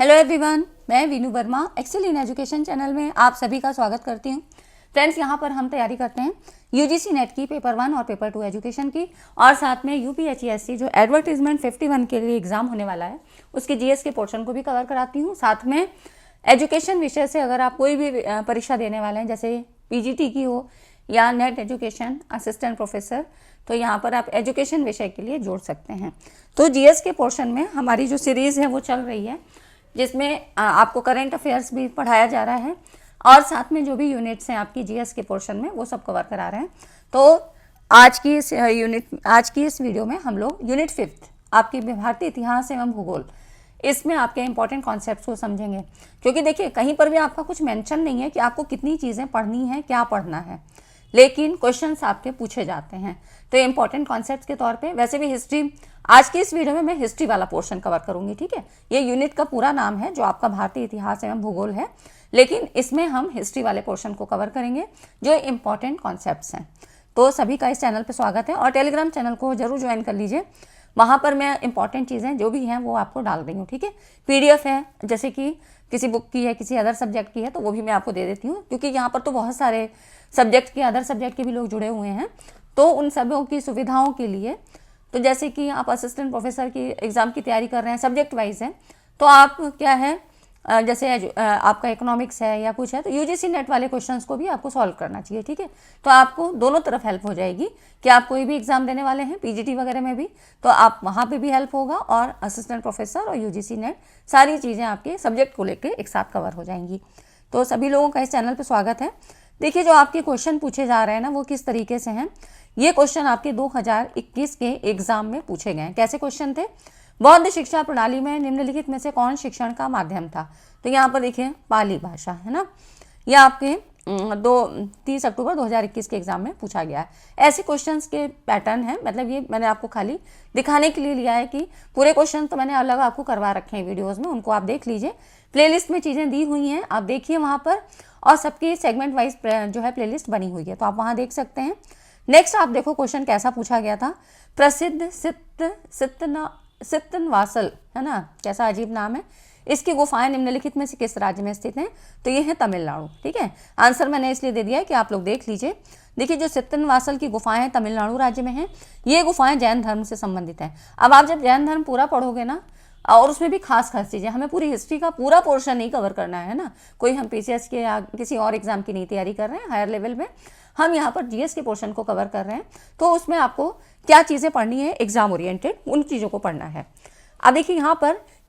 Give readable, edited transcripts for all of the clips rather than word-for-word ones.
Hello everyone, मैं Veenu Verma excel in education channel में आप सभी का स्वागत करती हूँ। फ्रेंड्स, यहाँ पर हम तैयारी करते हैं यूजीसी नेट की पेपर 1 और पेपर 2 एजुकेशन की, और साथ में यूपीएचईएससी जो एडवर्टीजमेंट 51 के लिए एग्जाम होने वाला है उसके जीएस के पोर्शन को भी कवर कराती हूँ। साथ में एजुकेशन विषय से अगर आप कोई भी परीक्षा देने वाले हैं, जैसे पीजीटी की हो या नेट एजुकेशन असिस्टेंट प्रोफेसर, तो यहाँ पर आप एजुकेशन विषय के लिए जोड़ सकते हैं। तो जीएस के पोर्शन में हमारी जो सीरीज़ है वो चल रही है, जिसमें आपको करंट अफेयर्स भी पढ़ाया जा रहा है और साथ में जो भी यूनिट्स हैं आपकी जीएस के पोर्शन में वो सब कवर करा रहे हैं। तो आज की इस वीडियो में हम लोग यूनिट 5 आपकी भारतीय इतिहास एवं भूगोल, इसमें आपके इंपॉर्टेंट कॉन्सेप्ट्स को समझेंगे। क्योंकि देखिए, कहीं पर भी आपका कुछ मेंशन नहीं है कि आपको कितनी चीज़ें पढ़नी है, क्या पढ़ना है, लेकिन क्वेश्चंस आपके पूछे जाते हैं। तो इंपॉर्टेंट कॉन्सेप्ट्स के तौर पे, वैसे भी हिस्ट्री, आज की इस वीडियो में मैं हिस्ट्री वाला पोर्शन कवर करूंगी, ठीक है। ये यूनिट का पूरा नाम है जो आपका भारतीय इतिहास एवं भूगोल है, लेकिन इसमें हम हिस्ट्री वाले पोर्शन को कवर करेंगे जो इंपॉर्टेंट कॉन्सेप्ट्स हैं। तो सभी का इस चैनल पर स्वागत है और टेलीग्राम चैनल को जरूर ज्वाइन कर लीजिए। वहाँ पर मैं इंपॉर्टेंट चीज़ें जो भी हैं वो आपको डाल रही हूँ, ठीक है। पीडीएफ है, जैसे कि किसी बुक की है, किसी अदर सब्जेक्ट की है, तो वो भी मैं आपको दे देती हूँ, क्योंकि यहाँ पर तो बहुत सारे सब्जेक्ट के, अदर सब्जेक्ट के भी लोग जुड़े हुए हैं। तो उन सबों की सुविधाओं के लिए, तो जैसे कि आप असिस्टेंट प्रोफेसर की एग्ज़ाम की तैयारी कर रहे हैं, सब्जेक्ट वाइज है, तो आप क्या है, जैसे आपका इकोनॉमिक्स है या कुछ है, तो यूजीसी नेट वाले क्वेश्चंस को भी आपको सॉल्व करना चाहिए, ठीक है। तो आपको दोनों तरफ हेल्प हो जाएगी कि आप कोई भी एग्जाम देने वाले हैं, पीजीटी वगैरह में भी, तो आप वहाँ पे भी हेल्प होगा, और असिस्टेंट प्रोफेसर और यूजीसी नेट, सारी चीज़ें आपके सब्जेक्ट को लेकर एक साथ कवर हो जाएंगी। तो सभी लोगों का इस चैनल पर स्वागत है। देखिए, जो आपके क्वेश्चन पूछे जा रहे हैं ना, वो किस तरीके से हैं। ये क्वेश्चन आपके 2021 के एग्जाम में पूछे गए हैं। कैसे क्वेश्चन थे? बौद्ध शिक्षा प्रणाली में निम्नलिखित में से कौन शिक्षण का माध्यम था? तो यहाँ पर देखिए, पाली भाषा है ना। यह आपके 30 अक्टूबर 2021 के एग्जाम में पूछा गया है। ऐसे क्वेश्चंस के पैटर्न है, मतलब ये मैंने आपको खाली दिखाने के लिए लिया है कि पूरे क्वेश्चन तो मैंने अलग आपको करवा रखे हैं वीडियोज़ में, उनको आप देख लीजिए। प्लेलिस्ट में चीज़ें दी हुई हैं, आप देखिए वहाँ पर, और सबकी सेगमेंट वाइज जो है प्लेलिस्ट बनी हुई है, तो आप वहाँ देख सकते हैं। नेक्स्ट आप देखो क्वेश्चन कैसा पूछा गया था। प्रसिद्ध सित्तनवासल है ना, कैसा अजीब नाम है। इसकी गुफाएं निम्नलिखित में से किस राज्य में स्थित हैं? तो ये है तमिलनाडु, ठीक है। आंसर मैंने इसलिए दे दिया है कि आप लोग देख लीजिए। देखिए, जो सित्तनवासल की गुफाएं हैं तमिलनाडु राज्य में हैं। ये गुफाएं जैन धर्म से संबंधित हैं। अब आप जब जैन धर्म पूरा पढ़ोगे ना, और उसमें भी खास चीज़ें, हमें पूरी हिस्ट्री का पूरा पोर्शन नहीं कवर करना है ना, कोई हम पीसीएस के या किसी और एग्जाम की नहीं तैयारी कर रहे हैं हायर लेवल में, हम यहाँ पर जीएस के पोर्शन को कवर कर रहे हैं। तो उसमें आपको क्या चीज़ें पढ़नी है, एग्जाम ओरिएंटेड, उन चीज़ों को पढ़ना है। अब देखिए,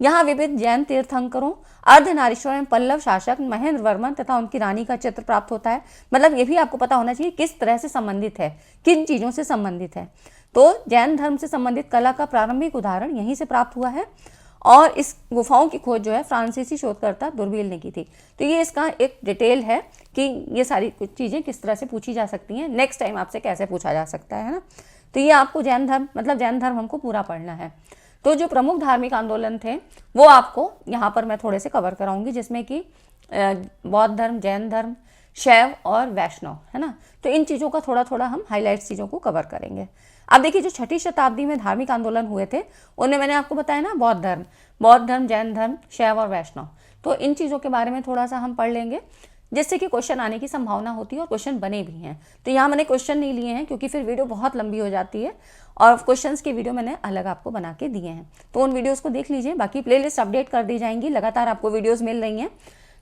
यहाँ विविध जैन तीर्थंकरों, अर्धनारीश्वर एवं पल्लव शासक महेंद्र वर्मन तथा उनकी रानी का चित्र प्राप्त होता है। मतलब ये भी आपको पता होना चाहिए किस तरह से संबंधित है, किन चीज़ों से संबंधित है। तो जैन धर्म से संबंधित कला का प्रारंभिक उदाहरण यहीं से प्राप्त हुआ है, और इस गुफाओं की खोज जो है फ्रांसीसी शोधकर्ता दुर्बिल ने की थी। तो ये इसका एक डिटेल है कि ये सारी कुछ चीज़ें किस तरह से पूछी जा सकती हैं, नेक्स्ट टाइम आपसे कैसे पूछा जा सकता है ना। तो ये आपको जैन धर्म, मतलब जैन धर्म हमको पूरा पढ़ना है। तो जो प्रमुख धार्मिक आंदोलन थे वो आपको यहाँ पर मैं थोड़े से कवर कराऊंगी, जिसमें कि बौद्ध धर्म, जैन धर्म, शैव और वैष्णव, है ना। तो इन चीज़ों का थोड़ा थोड़ा हम हाईलाइट चीज़ों को कवर करेंगे। अब देखिए, जो 6ठी शताब्दी में धार्मिक आंदोलन हुए थे, उनमें मैंने आपको बताया ना, बौद्ध धर्म, जैन धर्म, शैव और वैष्णव। तो इन चीज़ों के बारे में थोड़ा सा हम पढ़ लेंगे, जिससे कि क्वेश्चन आने की संभावना होती है और क्वेश्चन बने भी हैं। तो यहाँ मैंने क्वेश्चन नहीं लिए हैं, क्योंकि फिर वीडियो बहुत लंबी हो जाती है, और क्वेश्चंस की वीडियो मैंने अलग आपको बना के दिए हैं, तो उन वीडियोज़ को देख लीजिए। बाकी प्लेलिस्ट अपडेट कर दी जाएंगी, लगातार आपको वीडियोज़ मिल रही हैं,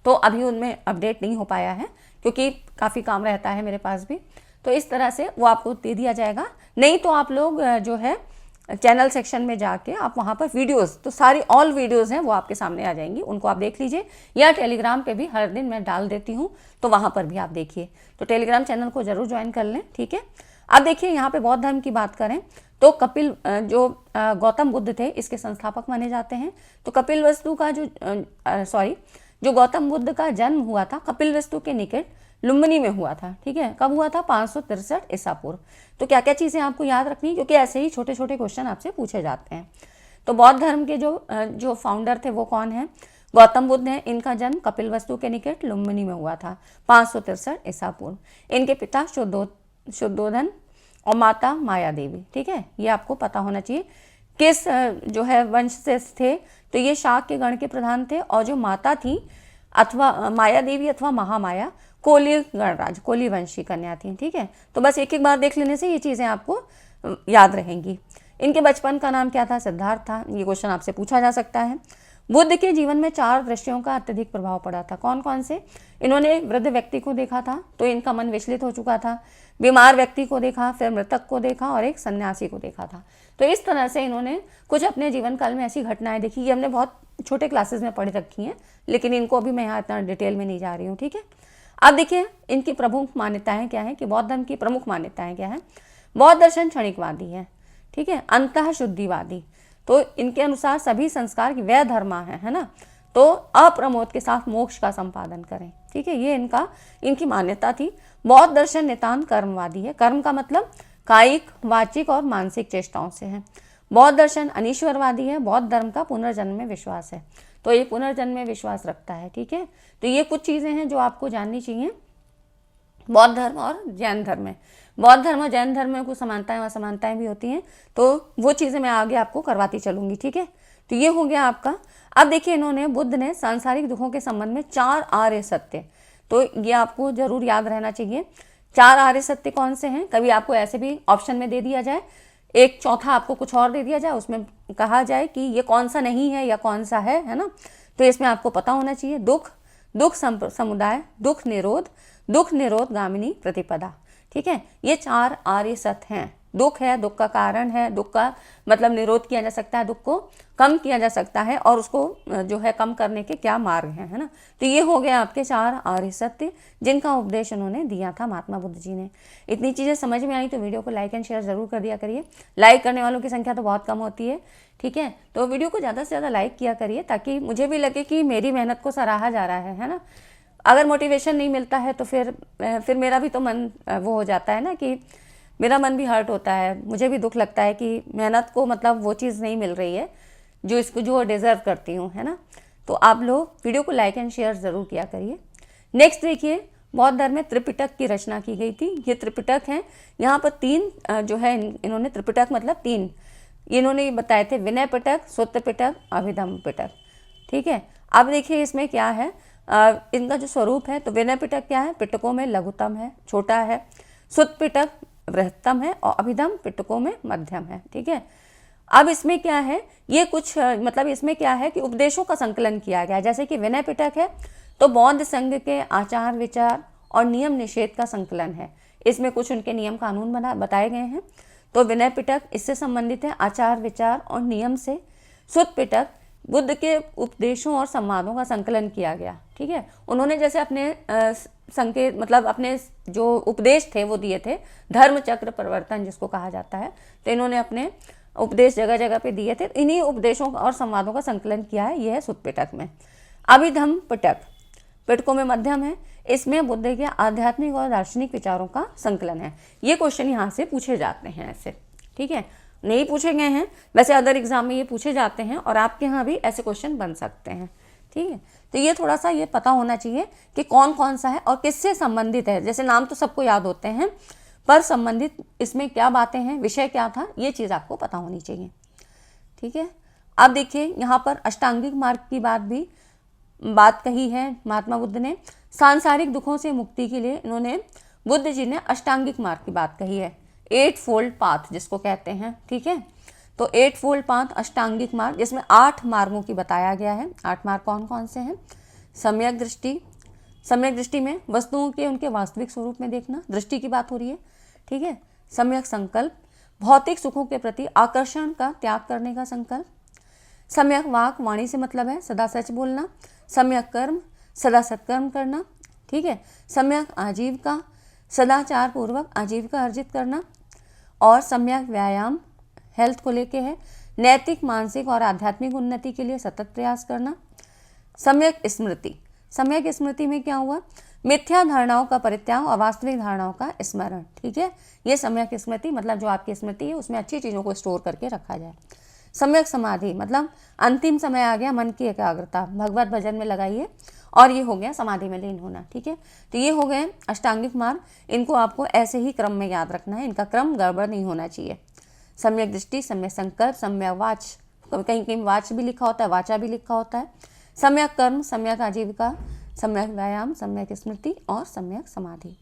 तो अभी उनमें अपडेट नहीं हो पाया है, क्योंकि काफ़ी काम रहता है मेरे पास भी। तो इस तरह से वो आपको दे दिया जाएगा। नहीं तो आप लोग जो है चैनल सेक्शन में जाके आप वहाँ पर वीडियोज़, तो सारी ऑल वीडियोज़ हैं वो आपके सामने आ जाएंगी, उनको आप देख लीजिए, या टेलीग्राम पे भी हर दिन मैं डाल देती हूँ, तो वहाँ पर भी आप देखिए। तो टेलीग्राम चैनल को ज़रूर ज्वाइन कर लें, ठीक है। अब देखिए, यहाँ पे बौद्ध धर्म की बात करें तो कपिल, जो गौतम बुद्ध थे, इसके संस्थापक माने जाते हैं। तो कपिलवस्तु का जो गौतम बुद्ध का जन्म हुआ था कपिलवस्तु के निकट लुम्बिनी में हुआ था, ठीक है। कब हुआ था? 563 ईसा पूर्व। तो क्या क्या चीज़ें आपको याद रखनी, क्योंकि ऐसे ही छोटे छोटे क्वेश्चन आपसे पूछे जाते हैं। तो बौद्ध धर्म के जो फाउंडर थे वो कौन है? गौतम बुद्ध हैं। इनका जन्म कपिलवस्तु के निकट लुम्बिनी में हुआ था 563 ईसा पूर्व। इनके पिता शुद्धोधन और माता माया देवी, ठीक है। ये आपको पता होना चाहिए किस जो है वंश से थे, तो ये शाक के गण के प्रधान थे। और जो माता थी अथवा माया देवी अथवा महामाया कोली गणराज, कोली वंश की कन्या थी। ठीक है, तो बस एक एक बार देख लेने से ये चीज़ें आपको याद रहेंगी। इनके बचपन का नाम क्या था? सिद्धार्थ था। ये क्वेश्चन आपसे पूछा जा सकता है। बुद्ध के जीवन में 4 दृश्यों का अत्यधिक प्रभाव पड़ा था। कौन कौन से? इन्होंने वृद्ध व्यक्ति को देखा था तो इनका मन विचलित हो चुका था, बीमार व्यक्ति को देखा, फिर मृतक को देखा और एक सन्यासी को देखा था। तो इस तरह से इन्होंने कुछ अपने जीवन काल में ऐसी घटनाएं देखी। ये हमने बहुत छोटे क्लासेस में पढ़ रखी हैं, लेकिन इनको अभी मैं यहाँ इतना डिटेल में नहीं जा रही हूँ। ठीक है, अब देखिए इनकी प्रमुख मान्यताएं क्या है कि बौद्ध धर्म की प्रमुख मान्यताएं क्या है। बौद्ध दर्शन क्षणिकवादी है। ठीक है, अंतः शुद्धिवादी, तो इनके अनुसार सभी संस्कार की वह धर्मा है ना, तो अप्रमोद के साथ मोक्ष का संपादन करें। ठीक है, ये इनकी मान्यता थी। बौद्ध दर्शन नितांत कर्मवादी है। कर्म का मतलब कायिक, वाचिक और मानसिक चेष्टाओं से है। बौद्ध दर्शन अनीश्वरवादी है। बौद्ध धर्म का पुनर्जन्म में विश्वास है, तो ये पुनर्जन्म में विश्वास रखता है। ठीक है, तो ये कुछ चीज़ें हैं जो आपको जाननी चाहिए बौद्ध धर्म और जैन धर्म में। बौद्ध धर्म और जैन धर्म में कुछ समानताएं और असमानताएं भी होती हैं, तो वो चीज़ें मैं आगे आपको करवाती चलूँगी। ठीक है, तो ये हो गया आपका। अब देखिए बुद्ध ने सांसारिक दुखों के संबंध में 4 आर्य सत्य, तो ये आपको जरूर याद रहना चाहिए। 4 आर्य सत्य कौन से हैं? कभी आपको ऐसे भी ऑप्शन में दे दिया जाए, एक चौथा आपको कुछ और दे दिया जाए, उसमें कहा जाए कि ये कौन सा नहीं है या कौन सा है ना, तो इसमें आपको पता होना चाहिए। दुख समुदाय, दुख निरोध गामिनी प्रतिपदा। ठीक है, ये 4 आर्य सत्य हैं। दुख है, दुख का कारण है, दुख का मतलब निरोध किया जा सकता है, दुख को कम किया जा सकता है, और उसको जो है कम करने के क्या मार्ग हैं, है ना। तो ये हो गया आपके 4 आर्य सत्य जिनका उपदेश उन्होंने दिया था महात्मा बुद्ध जी ने। इतनी चीज़ें समझ में आई तो वीडियो को लाइक एंड शेयर ज़रूर कर दिया करिए। लाइक करने वालों की संख्या तो बहुत कम होती है। ठीक है, तो वीडियो को ज़्यादा से ज़्यादा लाइक किया करिए ताकि मुझे भी लगे कि मेरी मेहनत को सराहा जा रहा है ना। अगर मोटिवेशन नहीं मिलता है तो फिर मेरा भी तो मन वो हो जाता है ना, कि मेरा मन भी हर्ट होता है, मुझे भी दुख लगता है कि मेहनत को मतलब वो चीज़ नहीं मिल रही है जो डिज़र्व करती हूँ, है ना। तो आप लोग वीडियो को लाइक एंड शेयर ज़रूर किया करिए। नेक्स्ट देखिए, बौद्ध धर्म में त्रिपिटक की रचना की गई थी। ये त्रिपिटक हैं, यहाँ पर 3 जो है इन्होंने त्रिपिटक मतलब 3 इन्होंने बताए थे, विनय पिटक, सूत्र पिटक, अभिधम्म पिटक। ठीक है, अब देखिए इसमें क्या है इनका जो स्वरूप है। तो विनय पिटक क्या है? पिटकों में लघुतम है, छोटा है। सूत्र पिटक बृहत्तम है और अभिधम्म पिटकों में मध्यम है। ठीक है, अब इसमें क्या है, ये कुछ मतलब इसमें क्या है कि उपदेशों का संकलन किया गया है। जैसे कि विनय पिटक है तो बौद्ध संघ के आचार विचार और नियम निषेध का संकलन है। इसमें कुछ उनके नियम कानून बताए गए हैं। तो विनय पिटक इससे संबंधित है, आचार विचार और नियम से। सूत्र पिटक बुद्ध के उपदेशों और संवादों का संकलन किया गया। ठीक है, उन्होंने जैसे अपने संकेत मतलब अपने जो उपदेश थे वो दिए थे, धर्म चक्र परिवर्तन जिसको कहा जाता है, तो इन्होंने अपने उपदेश जगह जगह पे दिए थे। इन्हीं उपदेशों और संवादों का संकलन किया है, यह है सूत्र पिटक में। अभिधम्म पिटक पिटकों में मध्यम है। इसमें बुद्ध के आध्यात्मिक और दार्शनिक विचारों का संकलन है। ये क्वेश्चन यहाँ से पूछे जाते हैं ऐसे। ठीक है, नहीं पूछे गए हैं वैसे, अदर एग्जाम में ये पूछे जाते हैं और आपके यहाँ भी ऐसे क्वेश्चन बन सकते हैं। ठीक है, तो ये थोड़ा सा ये पता होना चाहिए कि कौन कौन सा है और किससे संबंधित है। जैसे नाम तो सबको याद होते हैं, पर संबंधित इसमें क्या बातें हैं, विषय क्या था, ये चीज़ आपको पता होनी चाहिए। ठीक है, अब देखिए यहाँ पर अष्टांगिक मार्ग की बात कही है महात्मा बुद्ध ने। सांसारिक दुखों से मुक्ति के लिए इन्होंने बुद्ध जी ने अष्टांगिक मार्ग की बात कही है, 8 फोल्ड पाथ जिसको कहते हैं। ठीक है, तो 8 फोल्ड पाथ अष्टांगिक मार्ग, जिसमें 8 मार्गों की बताया गया है। 8 मार्ग कौन कौन से हैं? सम्यक दृष्टि में वस्तुओं के उनके वास्तविक स्वरूप में देखना, दृष्टि की बात हो रही है। ठीक है, सम्यक संकल्प, भौतिक सुखों के प्रति आकर्षण का त्याग करने का संकल्प। सम्यक वाक, वाणी से मतलब है सदा सच बोलना। सम्यक कर्म, सदा सत्कर्म करना। ठीक है, सम्यक आजीविका, सदाचार पूर्वक आजीविका अर्जित करना। और सम्यक व्यायाम, हेल्थ को लेके है, नैतिक मानसिक और आध्यात्मिक उन्नति के लिए सतत प्रयास करना। सम्यक स्मृति में क्या हुआ? मिथ्या धारणाओं का परित्याग और वास्तविक धारणाओं का स्मरण। ठीक है, ये सम्यक स्मृति मतलब जो आपकी स्मृति है उसमें अच्छी चीज़ों को स्टोर करके रखा जाए। सम्यक समाधि मतलब अंतिम समय आ गया, मन की एकाग्रता, भगवत भजन में लगाइए, और ये हो गया समाधि में लीन होना। ठीक है, तो ये हो गए अष्टांगिक मार्ग। इनको आपको ऐसे ही क्रम में याद रखना है, इनका क्रम गड़बड़ नहीं होना चाहिए। सम्यक दृष्टि, सम्यक संकल्प, सम्यक वाच, कहीं कहीं वाच भी लिखा होता है, वाचा भी लिखा होता है, सम्यक कर्म, सम्यक आजीविका, सम्यक व्यायाम, सम्यक स्मृति और सम्यक समाधि,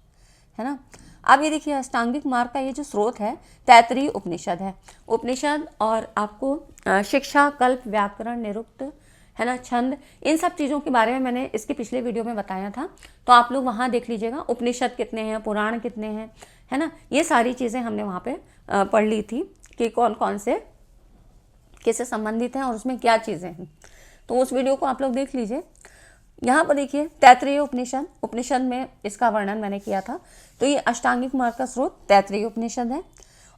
है ना। अब ये देखिए अष्टांगिक मार्ग का ये जो स्रोत है तैत्तरीय उपनिषद है। उपनिषद और आपको शिक्षा, कल्प, व्याकरण, निरुक्त, है ना, छंद, इन सब चीज़ों के बारे में मैंने इसके पिछले वीडियो में बताया था, तो आप लोग वहाँ देख लीजिएगा। उपनिषद कितने हैं, पुराण कितने हैं, है ना, ये सारी चीज़ें हमने वहाँ पे पढ़ ली थी कि कौन कौन से किससे संबंधित हैं और उसमें क्या चीज़ें हैं, तो उस वीडियो को आप लोग देख लीजिए। यहाँ पर देखिए तैत्तरीय उपनिषद, उपनिषद में इसका वर्णन मैंने किया था। तो ये अष्टांगिक मार्ग का स्रोत तैत्तरीय उपनिषद है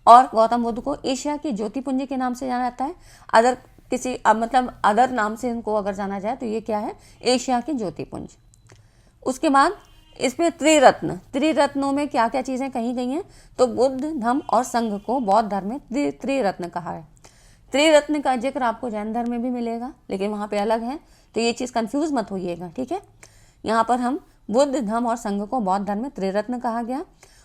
और गौतम बुद्ध को एशिया की ज्योतिपुंज के नाम से जाना जाता है। अदर किसी मतलब अदर नाम से इनको अगर जाना जाए तो ये क्या है, एशिया की ज्योतिपुंज। उसके बाद इसमें त्रिरत्न, त्रिरत्नों में क्या क्या चीज़ें कही गई हैं, तो बुद्ध, धम्म और संघ को बौद्ध धर्म में त्रिरत्न कहा है। त्रिरत्न का जिक्र आपको जैन धर्म में भी मिलेगा, लेकिन वहाँ पे अलग है, तो ये चीज़ कंफ्यूज मत होइएगा, ठीक है। यहाँ पर हम बुद्ध, धम्म और संघ को बौद्ध धर्म में त्रिरत्न कहा गया।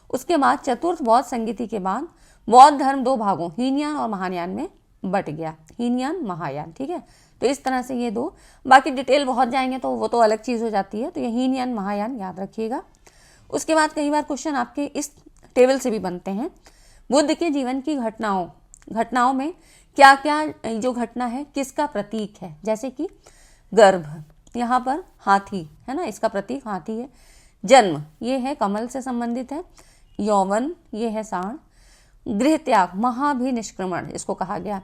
उसके बाद चतुर्थ बौद्ध संगीति के बाद बौद्ध धर्म दो भागों हीनयान और महायान में बट गया, हीनयान, महायान, ठीक है। तो इस तरह से ये दो, बाकी डिटेल बहुत जाएंगे तो वो तो अलग चीज़ हो जाती है, तो ये हीनयान, महायान याद रखिएगा। उसके बाद कई बार क्वेश्चन आपके इस टेबल से भी बनते हैं, बुद्ध के जीवन की घटनाओं में क्या क्या जो घटना है किसका प्रतीक है, जैसे कि गर्भ, यहाँ पर हाथी है ना, इसका प्रतीक हाथी है। जन्म, ये है कमल से संबंधित है। यौवन, ये है सांड। गृह त्याग, महाभिनिष्क्रमण इसको कहा गया।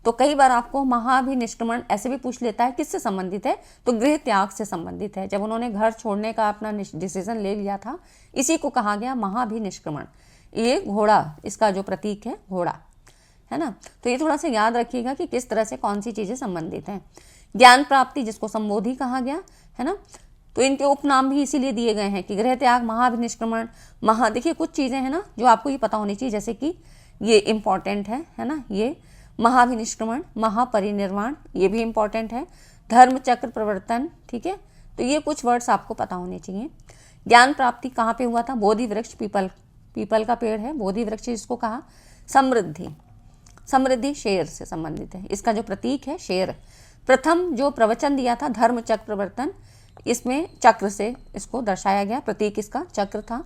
तो कई बार आपको महाभिनिष्क्रमण ऐसे भी पूछ लेता है किससे संबंधित है, तो गृह त्याग से संबंधित है। जब उन्होंने घर छोड़ने का अपना डिसीजन ले लिया था, इसी को कहा गया महाभिनिष्क्रमण। ये घोड़ा, इसका जो प्रतीक है घोड़ा, है ना। तो ये थोड़ा सा याद रखिएगा कि किस तरह से कौन सी चीज़ें संबंधित हैं। ज्ञान प्राप्ति, जिसको संबोधि कहा गया, है ना, तो इनके उपनाम भी इसीलिए दिए गए हैं कि गृह त्याग, महाभिनिष्क्रमण, देखिए कुछ चीज़ें हैं ना जो आपको ये पता होनी चाहिए, जैसे कि ये इम्पॉर्टेंट है ना, ये महाभिनिष्क्रमण, महापरिनिर्वाण, ये भी इम्पॉर्टेंट है। धर्म चक्र प्रवर्तन, ठीक है, तो ये कुछ वर्ड्स आपको पता होने चाहिए। ज्ञान प्राप्ति कहाँ पे हुआ था, बोधि वृक्ष, पीपल का पेड़ है, बोधि वृक्ष इसको कहा। समृद्धि शेर से संबंधित है, इसका जो प्रतीक है शेर। प्रथम जो प्रवचन दिया था धर्म चक्र प्रवर्तन, इसमें चक्र से इसको दर्शाया गया, प्रतीक इसका चक्र था।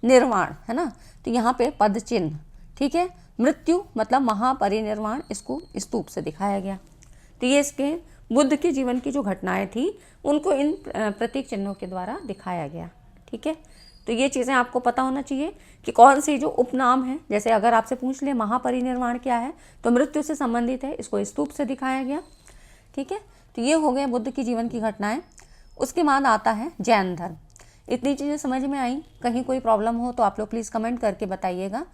निर्वाण, है ना, तो यहाँ पे पद चिन्ह, ठीक है। मृत्यु मतलब महापरिनिर्वाण, इसको स्तूप से दिखाया गया। तो ये इसके बुद्ध के जीवन की जो घटनाएं थी उनको इन प्रतीक चिन्हों के द्वारा दिखाया गया, ठीक है। तो ये चीज़ें आपको पता होना चाहिए कि कौन सी जो उपनाम है, जैसे अगर आपसे पूछ ले महापरिनिर्वाण क्या है, तो मृत्यु से संबंधित है, इसको स्तूप से दिखाया गया, ठीक है। तो ये हो गए बुद्ध की जीवन की घटनाएं। उसके बाद आता है जैन धर्म। इतनी चीज़ें समझ में आई, कहीं कोई प्रॉब्लम हो तो आप लोग प्लीज़ कमेंट करके बताइएगा,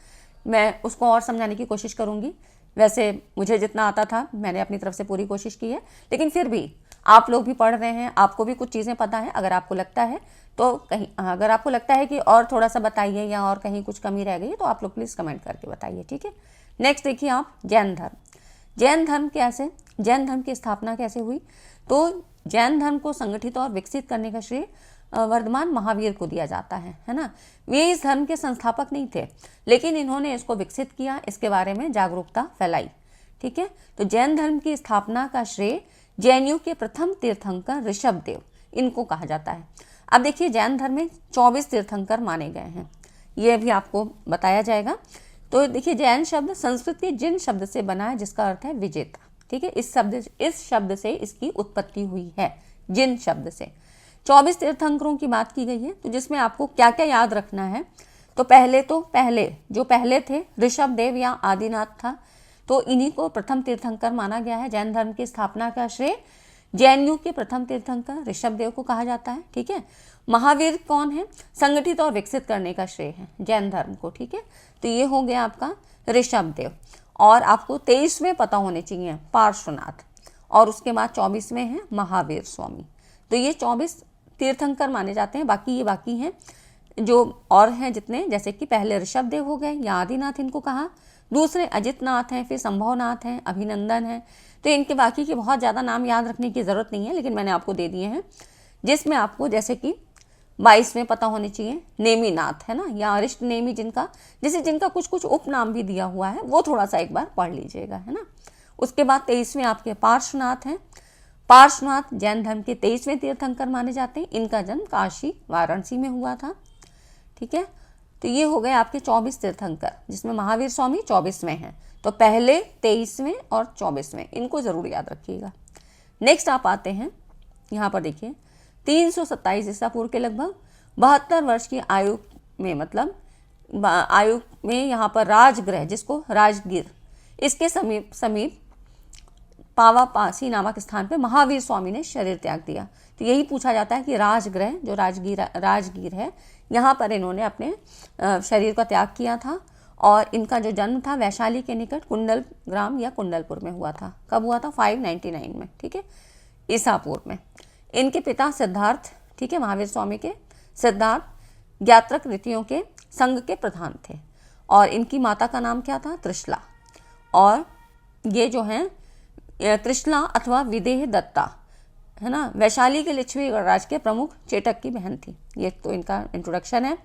मैं उसको और समझाने की कोशिश करूँगी। वैसे मुझे जितना आता था मैंने अपनी तरफ से पूरी कोशिश की है, लेकिन फिर भी आप लोग भी पढ़ रहे हैं, आपको भी कुछ चीज़ें पता है। अगर आपको लगता है तो कहीं, अगर आपको लगता है कि और थोड़ा सा बताइए या और कहीं कुछ कमी रह गई तो आप लोग प्लीज़ कमेंट करके बताइए, ठीक है। नेक्स्ट देखिए आप जैन धर्म। जैन धर्म कैसे, जैन धर्म की स्थापना कैसे हुई, तो जैन धर्म को संगठित और विकसित करने का श्रेय वर्धमान महावीर को दिया जाता है ना। वे इस धर्म के संस्थापक नहीं थे, लेकिन इन्होंने इसको विकसित किया, इसके बारे में जागरूकता फैलाई, ठीक है। तो जैन धर्म की स्थापना का श्रेय जैनियों के प्रथम तीर्थंकर ऋषभदेव, इनको कहा जाता है। अब देखिए जैन धर्म में 24 तीर्थंकर माने गए हैं, ये भी आपको बताया जाएगा। तो देखिए जैन शब्द संस्कृत के जिन शब्द से बना है, जिसका अर्थ है विजेता, ठीक है। इस शब्द से इसकी उत्पत्ति हुई है, जिन शब्द से। 24 तीर्थंकरों की बात की गई है, तो जिसमें आपको क्या क्या याद रखना है, तो पहले थे ऋषभदेव या आदिनाथ था, तो इन्हीं को प्रथम तीर्थंकर माना गया है। जैन धर्म की स्थापना का श्रेय जैनियों के प्रथम तीर्थंकर ऋषभदेव को कहा जाता है, ठीक है। महावीर कौन है, संगठित और विकसित करने का श्रेय है जैन धर्म को, ठीक है। तो ये हो गया आपका ऋषभदेव। और आपको 23वें पता होने चाहिए पार्श्वनाथ, और उसके बाद 24वें हैं महावीर स्वामी। तो ये 24 तीर्थंकर माने जाते हैं। बाकी हैं जो और हैं जितने, जैसे कि पहले ऋषभदेव हो गए या आदिनाथ इनको कहा, दूसरे अजितनाथ हैं, फिर संभवनाथ हैं, अभिनंदन हैं। तो इनके बाकी के बहुत ज़्यादा नाम याद रखने की ज़रूरत नहीं है, लेकिन मैंने आपको दे दिए हैं, जिसमें आपको जैसे कि 22वें पता होने चाहिए, नेमीनाथ है ना, या अरिष्ट नेमी जिनका, जैसे जिनका कुछ कुछ उपनाम भी दिया हुआ है, वो थोड़ा सा एक बार पढ़ लीजिएगा, है ना। उसके बाद 23वें आपके पार्श्वनाथ हैं। पार्श्वनाथ जैन धर्म के 23वें तीर्थंकर माने जाते हैं। इनका जन्म काशी वाराणसी में हुआ था, ठीक है। तो ये हो गए आपके 24 तीर्थंकर, जिसमें महावीर स्वामी 24वें हैं। तो पहले 23वें और 24वें, इनको जरूर याद रखिएगा। नेक्स्ट आप आते हैं, यहाँ पर देखिए 327 ईसा पूर्व के लगभग 72 वर्ष की आयु में, मतलब आयु में यहाँ पर राजगृह, जिसको राजगीर, इसके समीप पावापासी नामक स्थान पे महावीर स्वामी ने शरीर त्याग दिया। तो यही पूछा जाता है कि राजगृह, जो राजगीर है, यहाँ पर इन्होंने अपने शरीर का त्याग किया था। और इनका जो जन्म था वैशाली के निकट कुंडल ग्राम या कुंडलपुर में हुआ था। कब हुआ था? 599 में, ठीक है, ईसा पूर्व में। इनके पिता सिद्धार्थ, ठीक है, महावीर स्वामी के सिद्धार्थ ज्ञात्रक रीतियों के संघ के प्रधान थे। और इनकी माता का नाम क्या था? त्रिशला। और ये जो हैं त्रिशला अथवा विदेह दत्ता, है ना, वैशाली के लिच्छवी गणराज के प्रमुख चेटक की बहन थी। ये तो इनका इंट्रोडक्शन है।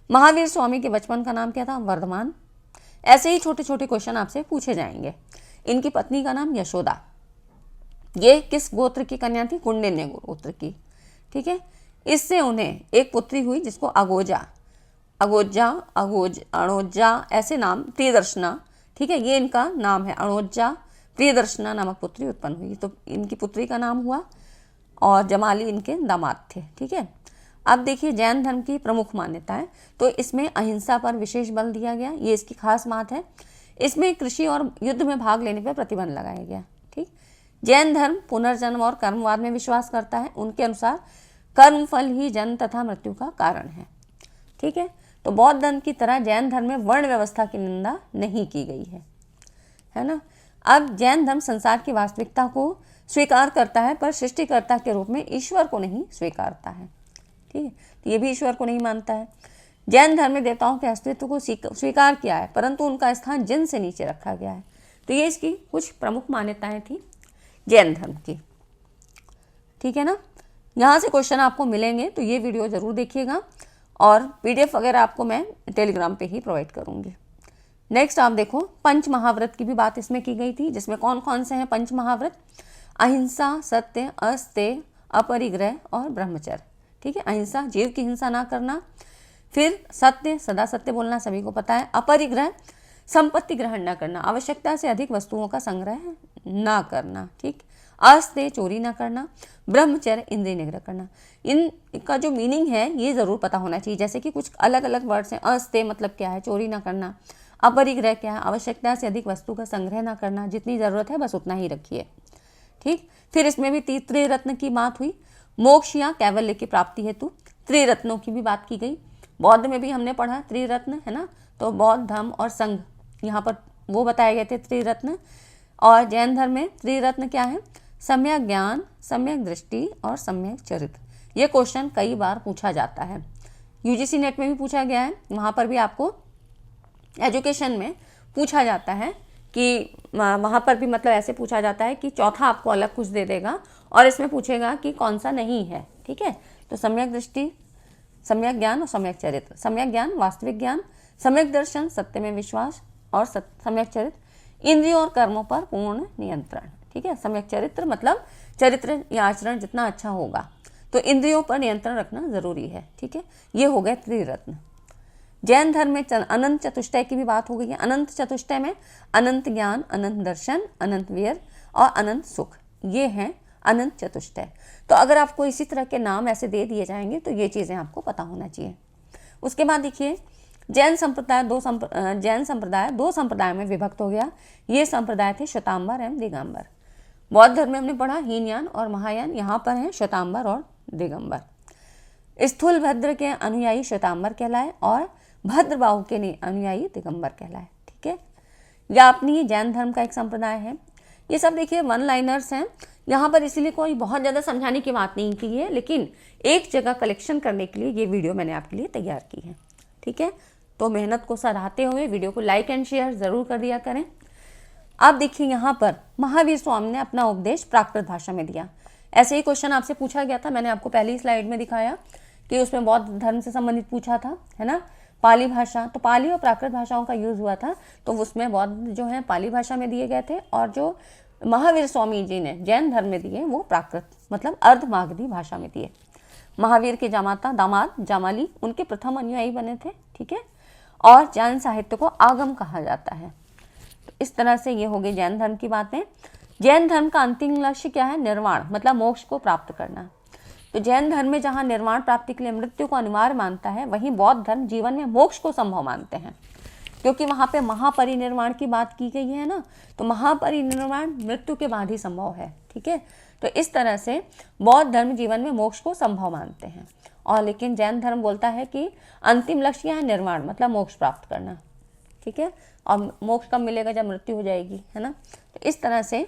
महावीर स्वामी के बचपन का नाम क्या था? वर्धमान। ऐसे ही छोटे छोटे क्वेश्चन आपसे पूछे जाएंगे। इनकी पत्नी का नाम यशोदा। ये किस गोत्र की कन्या थी? कुंडिन्य गोत्र की, ठीक है। इससे उन्हें एक पुत्री हुई जिसको अणोजा ऐसे नाम, प्रियदर्शना, ठीक है, ये इनका नाम है। अणोजा प्रियदर्शना नामक पुत्री उत्पन्न हुई। तो इनकी पुत्री का नाम हुआ, और जमाली इनके दामाद थे, ठीक है। अब देखिए जैन धर्म की प्रमुख मान्यताएं, तो इसमें अहिंसा पर विशेष बल दिया गया, ये इसकी खास बात है। इसमें कृषि और युद्ध में भाग लेने पर प्रतिबंध लगाया गया, ठीक। जैन धर्म पुनर्जन्म और कर्मवाद में विश्वास करता है। उनके अनुसार कर्मफल ही जन्म तथा मृत्यु का कारण है, ठीक है। तो बौद्ध धर्म की तरह जैन धर्म में वर्ण व्यवस्था की निंदा नहीं की गई है ना। अब जैन धर्म संसार की वास्तविकता को स्वीकार करता है, पर सृष्टिकर्ता के रूप में ईश्वर को नहीं स्वीकारता है, ठीक है। तो ये भी ईश्वर को नहीं मानता है। जैन धर्म में देवताओं के अस्तित्व को स्वीकार किया है, परंतु उनका स्थान जिन से नीचे रखा गया है। तो ये इसकी कुछ प्रमुख मान्यताएं थी जैन धर्म की, ठीक है ना। यहाँ से क्वेश्चन आपको मिलेंगे, तो ये वीडियो ज़रूर देखिएगा, और PDF वगैरह आपको मैं टेलीग्राम पे ही प्रोवाइड करूँगी। नेक्स्ट आप देखो, पंच महाव्रत की भी बात इसमें की गई थी, जिसमें कौन कौन से हैं पंच महाव्रत? अहिंसा, सत्य, अस्तेय, अपरिग्रह और ब्रह्मचर्य, ठीक है। अहिंसा, जीव की हिंसा ना करना। फिर सत्य, सदा सत्य बोलना, सभी को पता है। अपरिग्रह, संपत्ति ग्रहण ना करना, आवश्यकता से अधिक वस्तुओं का संग्रह ना करना, ठीक। अस्तेय, चोरी ना करना। ब्रह्मचर्य, इंद्रिय निग्रह करना। इनका जो मीनिंग है ये ज़रूर पता होना चाहिए, जैसे कि कुछ अलग अलग वर्ड्स हैं। अस्तेय मतलब क्या है? चोरी ना करना। अपरिग्रह क्या है? आवश्यकता से अधिक वस्तु का संग्रह ना करना, जितनी ज़रूरत है बस उतना ही रखिए, ठीक। फिर इसमें भी त्रिरत्न की बात हुई। मोक्ष या कैवल्य की प्राप्ति हेतु त्रिरत्नों की भी बात की गई। बौद्ध में भी हमने पढ़ा त्रिरत्न, है ना। तो बौद्ध धम्म और संघ, यहाँ पर वो बताए गए थे त्रिरत्न। और जैन धर्म में त्रिरत्न क्या है? सम्यक ज्ञान, सम्यक दृष्टि और सम्यक चरित्र। ये क्वेश्चन कई बार पूछा जाता है, UGC नेट में भी पूछा गया है। वहाँ पर भी आपको एजुकेशन में पूछा जाता है कि वहाँ पर भी मतलब ऐसे पूछा जाता है कि चौथा आपको अलग कुछ दे देगा, और इसमें पूछेगा कि कौन सा नहीं है, ठीक है। तो सम्यक दृष्टि, सम्यक ज्ञान और सम्यक चरित्र। सम्यक ज्ञान वास्तविक ज्ञान, सम्यक दर्शन सत्य में विश्वास, और सम्यक चरित्र इंद्रियों और कर्मों पर पूर्ण नियंत्रण, ठीक है। सम्यक चरित्र मतलब चरित्र या आचरण जितना अच्छा होगा, तो इंद्रियों पर नियंत्रण रखना जरूरी है, ठीक है। ये हो गए त्रिरत्न। जैन धर्म में अनंत चतुष्टय की भी बात हो गई है। अनंत चतुष्टय में अनंत ज्ञान, अनंत दर्शन, अनंत वीर और अनंत सुख, ये हैं अनंत चतुष्टय। तो अगर आपको इसी तरह के नाम ऐसे दे दिए जाएंगे तो ये चीज़ें आपको पता होना चाहिए। उसके बाद देखिए जैन संप्रदाय दो संप्रदायों में विभक्त हो गया। ये संप्रदाय थे श्वेतांबर एवं दिगंबर। बौद्ध धर्म में हमने पढ़ा हीनयान और महायान, यहाँ पर हैं श्वेतांबर और दिगंबर। स्थूल भद्र के अनुयायी श्वेतांबर कहलाए और भद्रबाहु के अनुयायी दिगंबर कहलाए, ठीक है। यापनी जैन धर्म का एक संप्रदाय है। ये सब देखिए वन लाइनर्स हैं, यहाँ पर इसीलिए कोई बहुत ज़्यादा समझाने की बात नहीं की है, लेकिन एक जगह कलेक्शन करने के लिए ये वीडियो मैंने आपके लिए तैयार की है, ठीक है। तो मेहनत को सराहते हुए वीडियो को लाइक एंड शेयर ज़रूर कर दिया करें। अब देखिए यहाँ पर महावीर स्वामी ने अपना उपदेश प्राकृत भाषा में दिया। ऐसे ही क्वेश्चन आपसे पूछा गया था, मैंने आपको पहली स्लाइड में दिखाया कि उसमें बौद्ध धर्म से संबंधित पूछा था, है ना। पाली भाषा, तो पाली और प्राकृत भाषाओं का यूज़ हुआ था, तो उसमें बौद्ध जो है पाली भाषा में दिए गए थे, और जो महावीर स्वामी जी ने जैन धर्म में दिए वो प्राकृत मतलब अर्धमागधी भाषा में दिए। महावीर के जामाता दामाद जामाली उनके प्रथम अनुयायी बने थे, ठीक है। और जैन साहित्य को आगम कहा जाता है। तो इस तरह से ये हो गई जैन धर्म की बातें। जैन धर्म का अंतिम लक्ष्य क्या है? निर्वाण मतलब मोक्ष को प्राप्त करना। तो जैन धर्म में जहाँ निर्वाण प्राप्ति के लिए मृत्यु को अनिवार्य मानता है, वहीं बौद्ध धर्म जीवन में मोक्ष को संभव मानते हैं, क्योंकि वहाँ पे महापरिनिर्वाण की बात की गई है ना। तो महापरिनिर्वाण मृत्यु के बाद ही संभव है, ठीक है। तो इस तरह से बौद्ध धर्म जीवन में मोक्ष को संभव मानते हैं, और लेकिन जैन धर्म बोलता है कि अंतिम लक्ष्य है निर्वाण मतलब मोक्ष प्राप्त करना, ठीक है। और मोक्ष कब मिलेगा? जब मृत्यु हो जाएगी, है ना। तो इस तरह से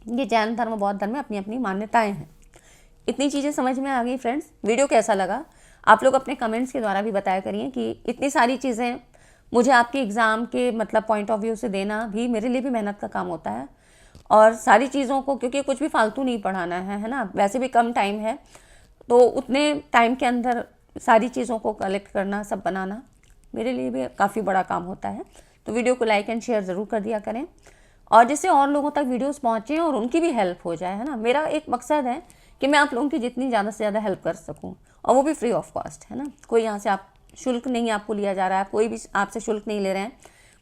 ये जैन धर्म बौद्ध धर्म में अपनी अपनी मान्यताएं हैं। इतनी चीज़ें समझ में आ गई फ्रेंड्स। वीडियो कैसा लगा आप लोग अपने कमेंट्स के द्वारा भी बताया करिए कि इतनी सारी चीज़ें मुझे आपके एग्ज़ाम के मतलब पॉइंट ऑफ व्यू से देना भी मेरे लिए भी मेहनत का काम होता है, और सारी चीज़ों को, क्योंकि कुछ भी फालतू नहीं पढ़ाना है ना। वैसे भी कम टाइम है, तो उतने टाइम के अंदर सारी चीज़ों को कलेक्ट करना, सब बनाना मेरे लिए भी काफ़ी बड़ा काम होता है। तो वीडियो को लाइक एंड शेयर ज़रूर कर दिया करें, और जिससे और लोगों तक वीडियोस पहुँचें और उनकी भी हेल्प हो जाए, है ना। मेरा एक मकसद है कि मैं आप लोगों की जितनी ज़्यादा से ज़्यादा हेल्प कर सकूँ, और वो भी फ्री ऑफ कॉस्ट, है ना। कोई यहाँ से आप शुल्क नहीं आपको लिया जा रहा है, कोई भी आपसे शुल्क नहीं ले रहे हैं,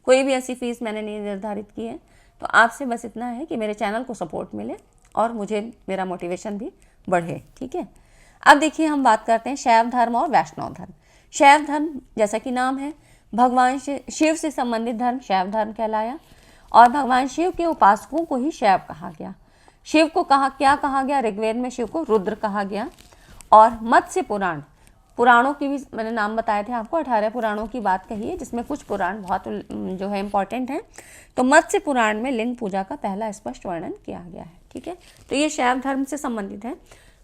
कोई भी ऐसी फीस मैंने नहीं निर्धारित की है। तो आपसे बस इतना है कि मेरे चैनल को सपोर्ट मिले और मुझे मेरा मोटिवेशन भी बढ़े, ठीक है। अब देखिए हम बात करते हैं शैव धर्म और वैष्णव धर्म। शैव धर्म जैसा कि नाम है, भगवान शिव से संबंधित धर्म शैव धर्म कहलाया, और भगवान शिव के उपासकों को ही शैव कहा गया। शिव को क्या कहा गया? ऋग्वेद में शिव को रुद्र कहा गया। और मत्स्य पुराणों की भी मैंने नाम बताए थे आपको, 18 पुराणों की बात कही है, जिसमें कुछ पुराण बहुत जो है इम्पॉर्टेंट हैं। तो मत्स्य पुराण में लिंग पूजा का पहला स्पष्ट वर्णन किया गया है, ठीक है। तो ये शैव धर्म से संबंधित है।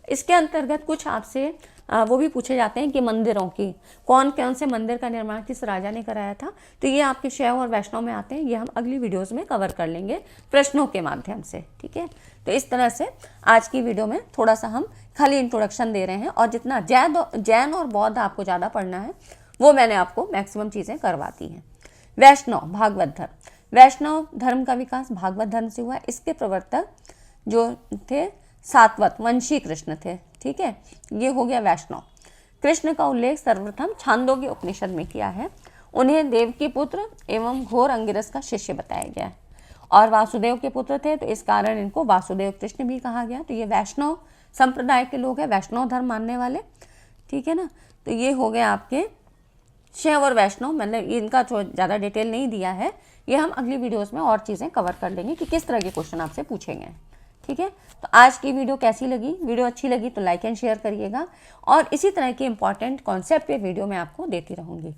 इसके अंतर्गत कुछ आपसे वो भी पूछे जाते हैं कि मंदिरों की कौन कौन से मंदिर का निर्माण किस राजा ने कराया था। तो ये आपके शैव और वैष्णव में आते हैं, ये हम अगली वीडियोज़ में कवर कर लेंगे प्रश्नों के माध्यम से, ठीक है। तो इस तरह से आज की वीडियो में थोड़ा सा हम खाली इंट्रोडक्शन दे रहे हैं, और जितना जैन और बौद्ध आपको ज़्यादा पढ़ना है वो मैंने आपको मैक्सिमम चीज़ें करवाती हैं। वैष्णव भागवत धर्म। वैष्णव धर्म का विकास भागवत धर्म से हुआ। इसके प्रवर्तक जो थे सातवत वंशी कृष्ण थे, ठीक है। ये हो गया वैष्णव। कृष्ण का उल्लेख सर्वप्रथम छांदोग्य उपनिषद में किया है। उन्हें देव के पुत्र एवं घोर अंगिरस का शिष्य बताया गया, और वासुदेव के पुत्र थे, तो इस कारण इनको वासुदेव कृष्ण भी कहा गया। तो ये वैष्णव संप्रदाय के लोग हैं, वैष्णव धर्म मानने वाले, ठीक है ना। तो ये हो गए आपके शैव और वैष्णव। मैंने इनका ज़्यादा डिटेल नहीं दिया है, ये हम अगली वीडियोस में और चीज़ें कवर कर लेंगे कि किस तरह के क्वेश्चन आपसे पूछेंगे, ठीक है। तो आज की वीडियो कैसी लगी? वीडियो अच्छी लगी तो लाइक एंड शेयर करिएगा, और इसी तरह के इंपॉर्टेंट कॉन्सेप्ट पे वीडियो मैं आपको देती रहूँगी।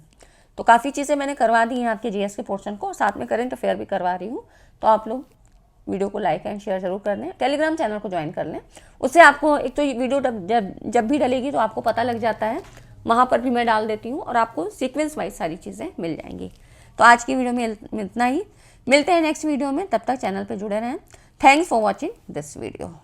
तो काफ़ी चीज़ें मैंने करवा दी हैं आपके जीएस के पोर्शन को, साथ में करेंट अफेयर भी करवा रही हूँ। तो आप लोग वीडियो को लाइक एंड शेयर जरूर कर लें, टेलीग्राम चैनल को ज्वाइन कर लें। उससे आपको एक तो वीडियो जब भी डलेगी तो आपको पता लग जाता है, वहाँ पर भी मैं डाल देती हूँ, और आपको सीक्वेंस वाइज सारी चीज़ें मिल जाएंगी। तो आज की वीडियो में इतना ही, मिलते हैं नेक्स्ट वीडियो में, तब तक चैनल पर जुड़े रहें। Thanks for watching this video.